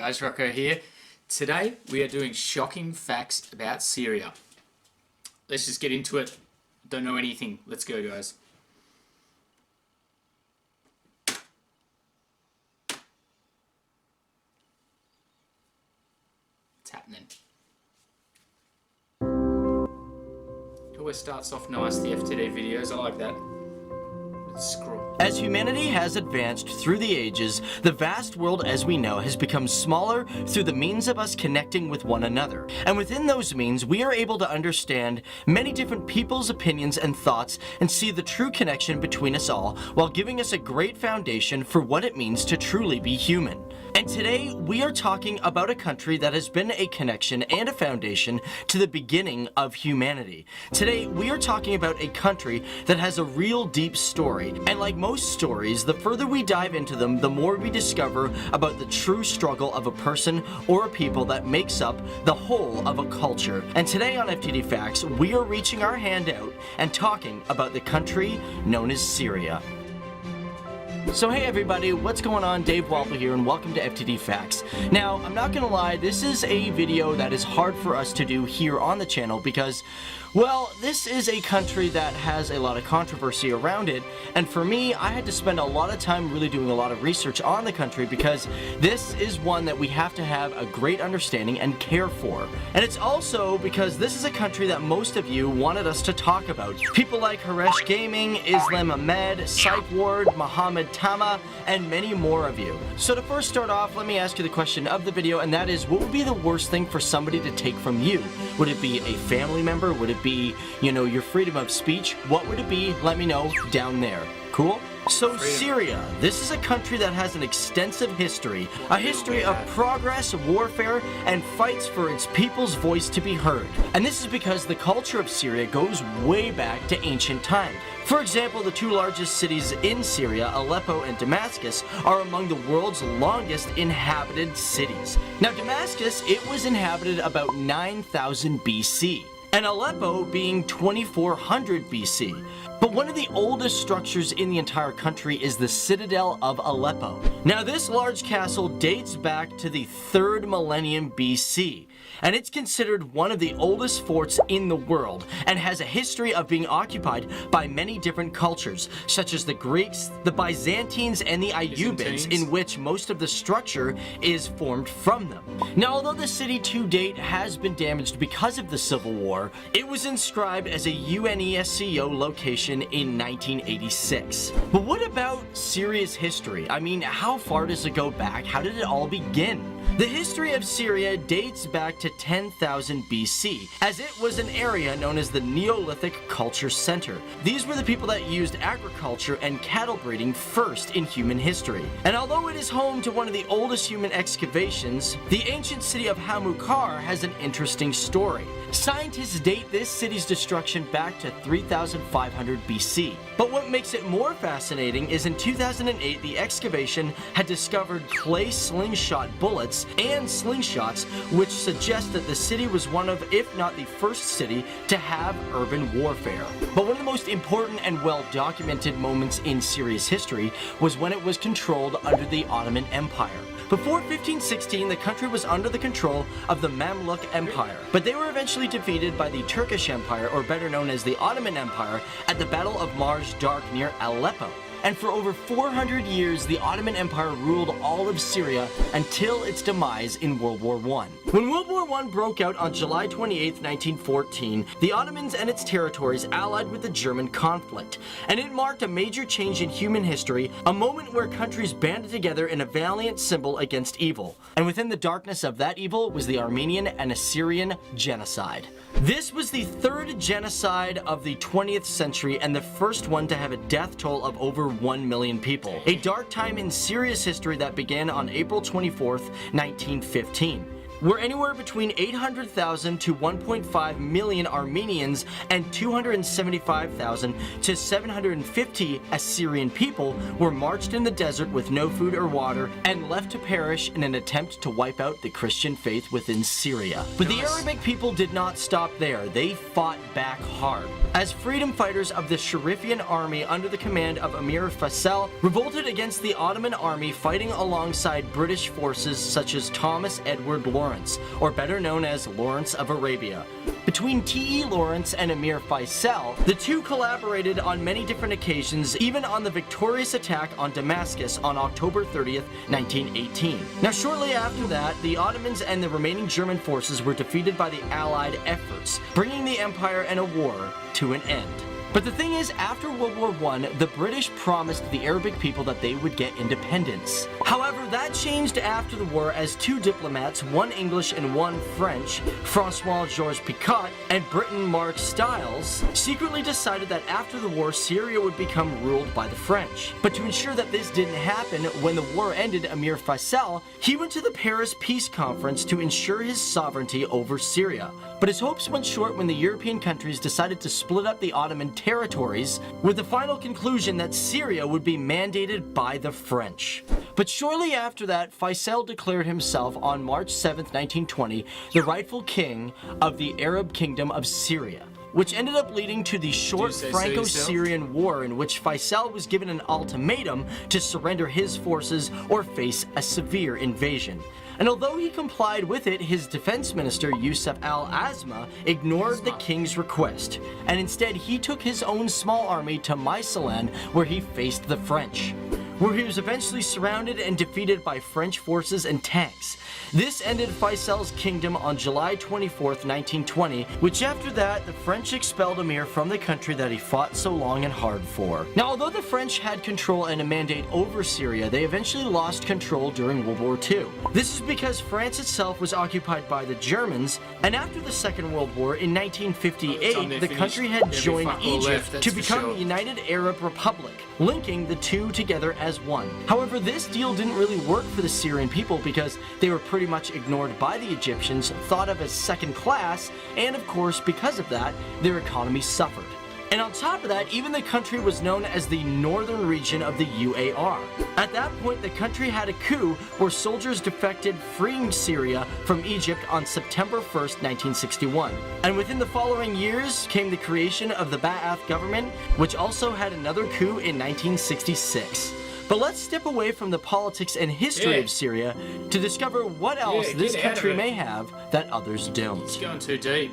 guys, Rocco here. Today we are doing shocking facts about Syria. Let's just get into it. Don't know anything. Let's go, guys. It's happening. It always starts off nice, the FTD videos. I like that. Let's scroll. As humanity has advanced through the ages, the vast world as we know has become smaller through the means of us connecting with one another. And within those means, we are able to understand many different people's opinions and thoughts and see the true connection between us all, while giving us a great foundation for what it means to truly be human. And today, we are talking about a country that has been a connection and a foundation to the beginning of humanity. Today, we are talking about a country that has a real deep story. And like most stories, the further we dive into them, the more we discover about the true struggle of a person or a people that makes up the whole of a culture. And today on FTD Facts, we are reaching our hand out and talking about the country known as Syria. So hey everybody, what's going on? Dave Walpole here and welcome to FTD Facts. Now, I'm not gonna lie, this is a video that is hard for us to do here on the channel because, well, this is a country that has a lot of controversy around it, and for me, I had to spend a lot of time really doing a lot of research on the country because this is one that we have to have a great understanding and care for. And it's also because this is a country that most of you wanted us to talk about. People like Haresh Gaming, Islam Ahmed, Psych Ward, Mohammed Tama, and many more of you. So to first start off, let me ask you the question of the video, and that is, what would be the worst thing for somebody to take from you? Would it be a family member? Would it be, you know, your freedom of speech? What would it be? Let me know down there. Cool? So Syria, this is a country that has an extensive history, a history of progress, warfare, and fights for its people's voice to be heard. And this is because the culture of Syria goes way back to ancient times. For example, the two largest cities in Syria, Aleppo and Damascus, are among the world's longest inhabited cities. Now Damascus, it was inhabited about 9,000 BC. And Aleppo being 2400 BC. But one of the oldest structures in the entire country is the Citadel of Aleppo. Now this large castle dates back to the 3rd millennium BC. And it's considered one of the oldest forts in the world and has a history of being occupied by many different cultures, such as the Greeks, the Byzantines, and the Ayyubids, in which most of the structure is formed from them. Now, although the city to date has been damaged because of the Civil War, it was inscribed as a UNESCO location in 1986. But what about Syria's history? I mean, how far does it go back? How did it all begin? The history of Syria dates back to 10,000 BC, as it was an area known as the Neolithic Culture Center. These were the people that used agriculture and cattle breeding first in human history. And although it is home to one of the oldest human excavations, the ancient city of Hamukar has an interesting story. Scientists date this city's destruction back to 3,500 BC. But what makes it more fascinating is in 2008, the excavation had discovered clay slingshot bullets and slingshots, which suggest that the city was one of, if not the first city, to have urban warfare. But one of the most important and well-documented moments in Syria's history was when it was controlled under the Ottoman Empire. Before 1516, the country was under the control of the Mamluk Empire, but they were eventually defeated by the Turkish Empire, or better known as the Ottoman Empire, at the Battle of Marj Dark near Aleppo. And for over 400 years, the Ottoman Empire ruled all of Syria until its demise in World War I. When World War I broke out on July 28, 1914, the Ottomans and its territories allied with the German conflict. And it marked a major change in human history, a moment where countries banded together in a valiant symbol against evil. And within the darkness of that evil was the Armenian and Assyrian genocide. This was the third genocide of the 20th century and the first one to have a death toll of over 1 million people. A dark time in Syria's history that began on April 24th, 1915. were anywhere between 800,000 to 1.5 million Armenians and 275,000 to 750 Assyrian people were marched in the desert with no food or water and left to perish in an attempt to wipe out the Christian faith within Syria. But the Arabic people did not stop there. They fought back hard. As freedom fighters of the Sharifian army under the command of Emir Faisal revolted against the Ottoman army fighting alongside British forces such as Thomas Edward Lawrence, or better known as Lawrence of Arabia. Between T.E. Lawrence and Emir Faisal, the two collaborated on many different occasions, even on the victorious attack on Damascus on October 30th, 1918. Now, shortly after that, the Ottomans and the remaining German forces were defeated by the Allied efforts, bringing the empire and a war to an end. But the thing is, after World War I, the British promised the Arabic people that they would get independence. However, that changed after the war as two diplomats, one English and one French, Francois-Georges Picot and Briton Mark Styles, secretly decided that after the war, Syria would become ruled by the French. But to ensure that this didn't happen, when the war ended, Emir Faisal, he went to the Paris Peace Conference to ensure his sovereignty over Syria. But his hopes went short when the European countries decided to split up the Ottoman territories, with the final conclusion that Syria would be mandated by the French. But shortly after that, Faisal declared himself on March 7th, 1920, the rightful king of the Arab Kingdom of Syria, which ended up leading to the short Franco-Syrian War, in which Faisal was given an ultimatum to surrender his forces or face a severe invasion. And although he complied with it, his defense minister, Yusuf al-Azma, ignored the king's request, and instead he took his own small army to Mycenae, where he faced the French, where he was eventually surrounded and defeated by French forces and tanks. This ended Faisal's kingdom on July 24th, 1920, which after that, the French expelled Emir from the country that he fought so long and hard for. Now, although the French had control and a mandate over Syria, they eventually lost control during World War II. This is because France itself was occupied by the Germans, and after the Second World War in 1958, the country had joined Egypt to become the United Arab Republic, linking the two together as one. However, this deal didn't really work for the Syrian people because they were pretty much ignored by the Egyptians, thought of as second class, and of course, because of that, their economy suffered. And on top of that, even the country was known as the northern region of the UAR. At that point, the country had a coup where soldiers defected, freeing Syria from Egypt on September 1st, 1961. And within the following years came the creation of the Ba'ath government, which also had another coup in 1966. But let's step away from the politics and history of Syria to discover what else this country may have that others don't. It's going too deep.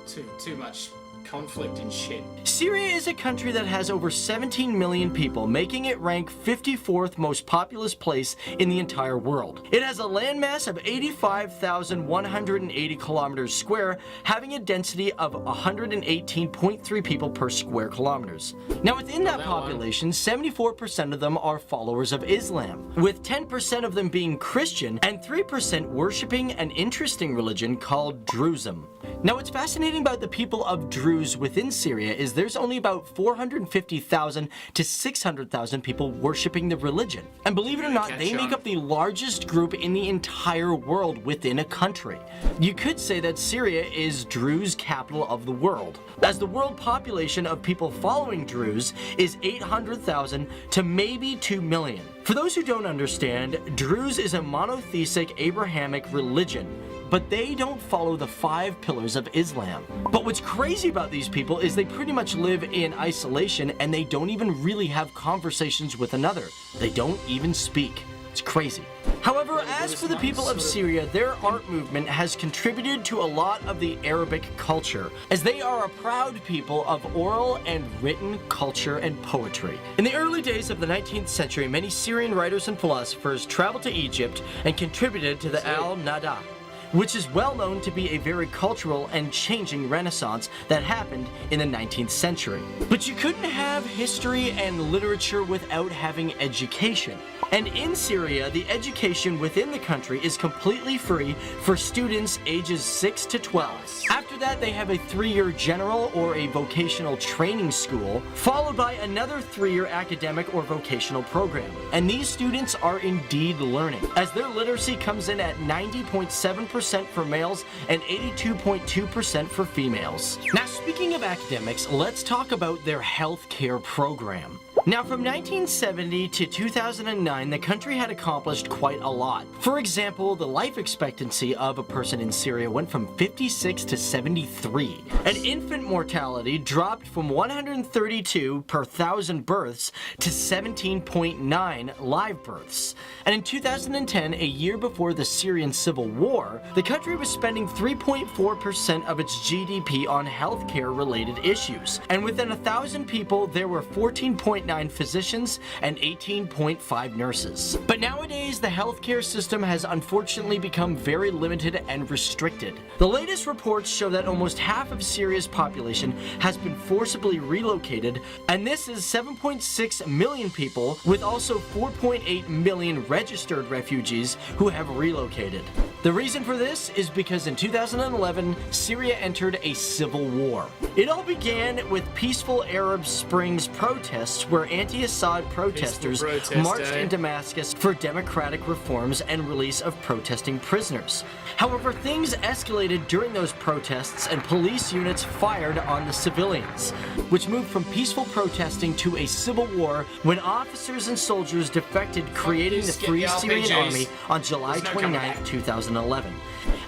Too much conflict and shit. Syria is a country that has over 17 million people, making it rank 54th most populous place in the entire world. It has a landmass of 85,180 kilometers square, having a density of 118.3 people per square kilometers. Now within that population, 74% of them are followers of Islam, with 10% of them being Christian and 3% worshipping an interesting religion called Druzism. Now what's fascinating about the people of Druze within Syria is there's only about 450,000 to 600,000 people worshipping the religion. And believe it or not, they make up the largest group in the entire world within a country. You could say that Syria is Druze capital of the world, as the world population of people following Druze is 800,000 to maybe 2 million. For those who don't understand, Druze is a monotheistic Abrahamic religion, but they don't follow the 5 pillars of Islam. But what's crazy about these people is they pretty much live in isolation and they don't even really have conversations with another. They don't even speak. It's crazy. However, as for the people of Syria, their art movement has contributed to a lot of the Arabic culture, as they are a proud people of oral and written culture and poetry. In the early days of the 19th century, many Syrian writers and philosophers traveled to Egypt and contributed to the Al-Nada, which is well known to be a very cultural and changing renaissance that happened in the 19th century. But you couldn't have history and literature without having education. And in Syria, the education within the country is completely free for students ages 6 to 12. After After that, they have a 3-year general or a vocational training school, followed by another 3-year academic or vocational program. And these students are indeed learning, as their literacy comes in at 90.7% for males and 82.2% for females. Now, speaking of academics, let's talk about their healthcare program. Now, from 1970 to 2009, the country had accomplished quite a lot. For example, the life expectancy of a person in Syria went from 56 to 73. And infant mortality dropped from 132 per 1,000 births to 17.9 live births. And in 2010, a year before the Syrian civil war, the country was spending 3.4% of its GDP on healthcare related issues. And within 1,000 people, there were 14.9 physicians and 18.5 nurses. But nowadays, the healthcare system has unfortunately become very limited and restricted. The latest reports show that almost half of Syria's population has been forcibly relocated, and this is 7.6 million people, with also 4.8 million registered refugees who have relocated. The reason for this is because in 2011, Syria entered a civil war. It all began with peaceful Arab Springs protests where anti-Assad protesters marched in Damascus for democratic reforms and release of protesting prisoners. However, things escalated during those protests and police units fired on the civilians, which moved from peaceful protesting to a civil war when officers and soldiers defected, creating the Free Syrian Army on July 29, 2011.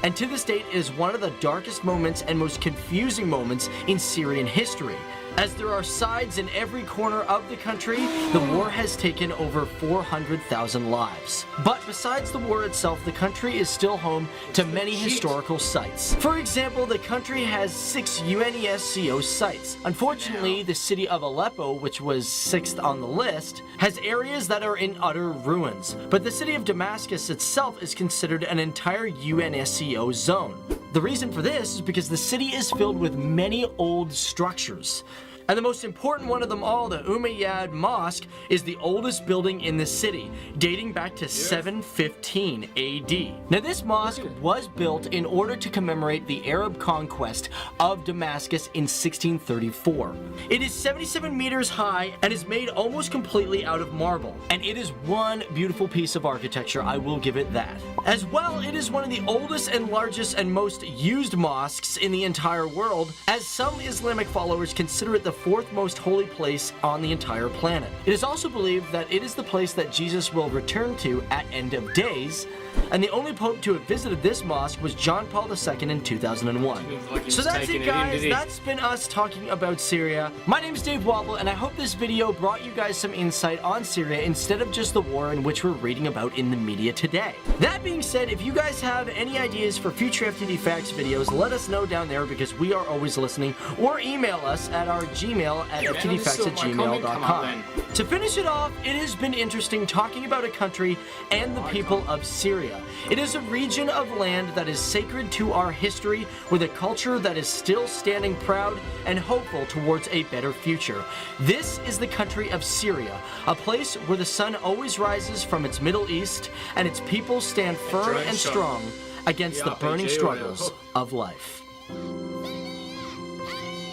And to this date, it is one of the darkest moments and most confusing moments in Syrian history. As there are sides in every corner of the country, the war has taken over 400,000 lives. But besides the war itself, the country is still home to many historical sites. For example, the country has 6 UNESCO sites. Unfortunately, the city of Aleppo, which was 6th on the list, has areas that are in utter ruins. But the city of Damascus itself is considered an entire UNESCO zone. The reason for this is because the city is filled with many old structures. And the most important one of them all, the Umayyad Mosque, is the oldest building in the city, dating back to 715 AD. Now, this mosque was built in order to commemorate the Arab conquest of Damascus in 1634. It is 77 meters high and is made almost completely out of marble. And it is one beautiful piece of architecture, I will give it that. As well, it is one of the oldest and largest and most used mosques in the entire world, as some Islamic followers consider it the 4th most holy place on the entire planet. It is also believed that it is the place that Jesus will return to at end of days, and the only pope to have visited this mosque was John Paul II in 2001. So that's it, guys. That's been us talking about Syria. My name is Dave Wobble, and I hope this video brought you guys some insight on Syria instead of just the war in which we're reading about in the media today. That being said, if you guys have any ideas for future FTD Facts videos, let us know down there because we are always listening, or email us at our Gmail at ftdfacts@gmail.com. To finish it off, it has been interesting talking about a country and the people of Syria. It is a region of land that is sacred to our history, with a culture that is still standing proud and hopeful towards a better future. This is the country of Syria, a place where the sun always rises from its Middle East and its people stand firm and strong against the burning struggles of life.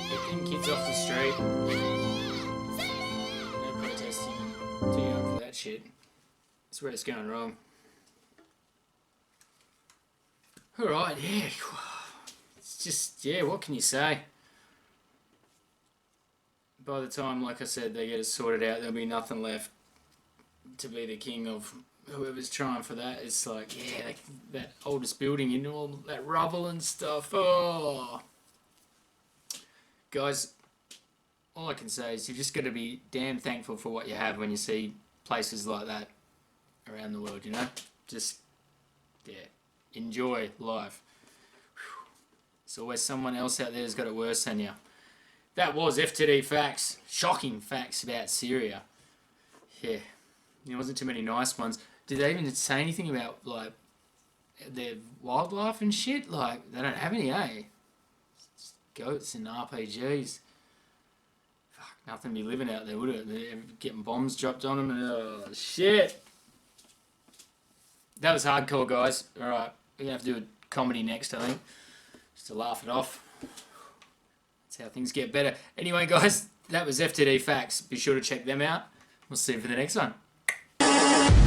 Getting kids off the street. No protesting. Too young for that shit. That's where it's going wrong. Alright, yeah. It's just, yeah, what can you say? By the time, like I said, they get it sorted out, there'll be nothing left to be the king of whoever's trying for that. It's like, yeah, that oldest building and all that rubble and stuff. Oh. Guys, all I can say is you just got to be damn thankful for what you have when you see places like that around the world, you know? Just, yeah. Enjoy life. Whew. There's always someone else out there who's got it worse than you. That was FTD Facts. Shocking facts about Syria. Yeah. There wasn't too many nice ones. Did they even say anything about, like, their wildlife and shit? Like, they don't have any, eh? Just goats and RPGs. Fuck, nothing be living out there, would it? They're getting bombs dropped on them and, oh, shit. That was hardcore, guys. Alright. We're going to have to do a comedy next, I think. Just to laugh it off. That's how things get better. Anyway, guys, that was FTD Facts. Be sure to check them out. We'll see you for the next one.